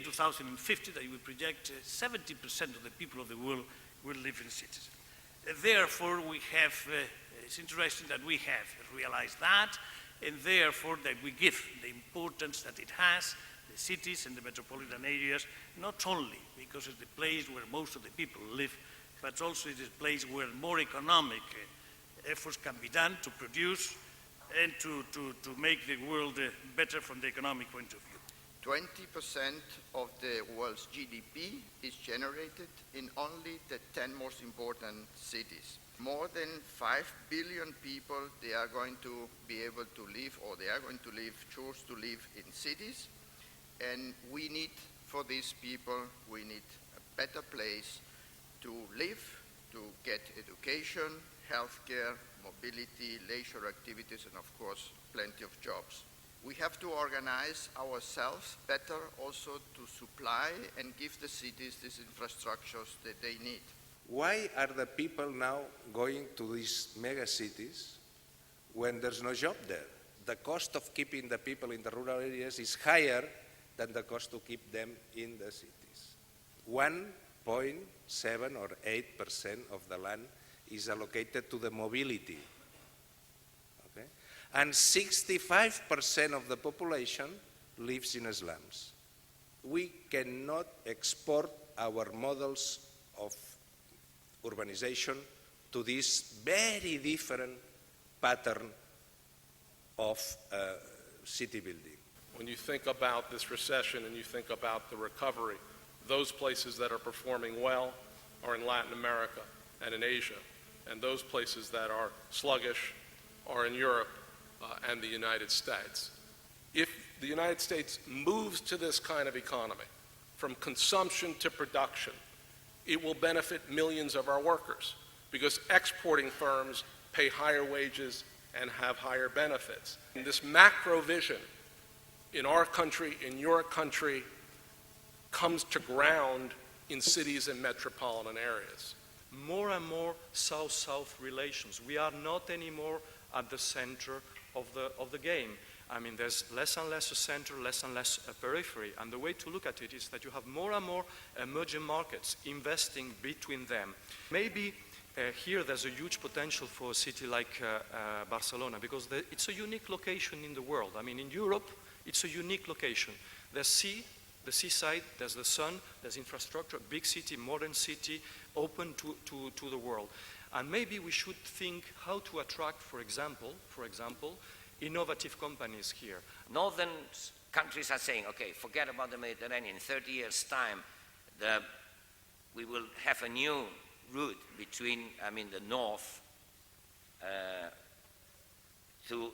2050 that we project 70% of the people of the world will live in cities. Therefore, we have, it's interesting that we have realized that, and therefore that we give the importance that it has, the cities and the metropolitan areas, not only because it's the place where most of the people live, but also it is a place where more economic efforts can be done to produce and to make the world better from the economic point of view. 20% of the world's GDP is generated in only the 10 most important cities. More than 5 billion people, they are going to be able to live, or they are going to choose to live in cities. And we need, for these people, we need a better place to live, to get education, healthcare, mobility, leisure activities, and of course, plenty of jobs. We have to organize ourselves better also to supply and give the cities these infrastructures that they need. Why are the people now going to these mega cities when there's no job there? The cost of keeping the people in the rural areas is higher than the cost to keep them in the cities. 1.7 or 8% of the land is allocated to the mobility. Okay? And 65% of the population lives in slums. We cannot export our models of urbanization to this very different pattern of city building. When you think about this recession and you think about the recovery, those places that are performing well are in Latin America and in Asia, and those places that are sluggish are in Europe and the United States. If the United States moves to this kind of economy, from consumption to production, it will benefit millions of our workers because exporting firms pay higher wages and have higher benefits. And this macro vision in our country, in your country, comes to ground in cities and metropolitan areas. More and more South-South relations. We are not anymore at the center of the game. I mean, there's less and less a center, less and less a periphery. And the way to look at it is that you have more and more emerging markets investing between them. Maybe here there's a huge potential for a city like Barcelona because it's a unique location in the world. I mean, in Europe, it's a unique location. There's sea, the seaside, there's the sun, there's infrastructure, big city, modern city, open to the world. And maybe we should think how to attract, for example, innovative companies here. Northern countries are saying, okay, forget about the Mediterranean. In 30 years' time, we will have a new route between, the north,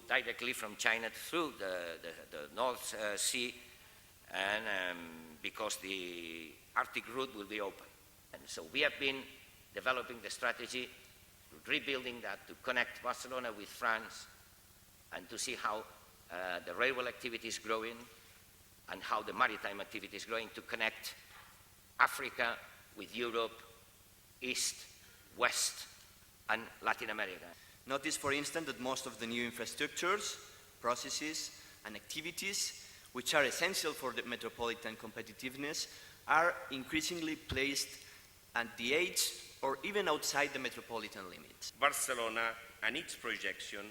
directly from China through the North Sea, and because the Arctic route will be open. And so we have been developing the strategy, rebuilding that to connect Barcelona with France, and to see how the railway activity is growing and how the maritime activity is growing to connect Africa with Europe, East, West, and Latin America. Notice, for instance, that most of the new infrastructures, processes, and activities which are essential for the metropolitan competitiveness are increasingly placed at the edge or even outside the metropolitan limits. Barcelona and its projection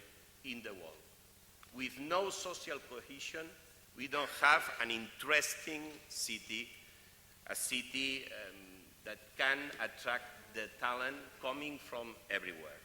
in the world. With no social cohesion, we don't have an interesting city, a city that can attract the talent coming from everywhere.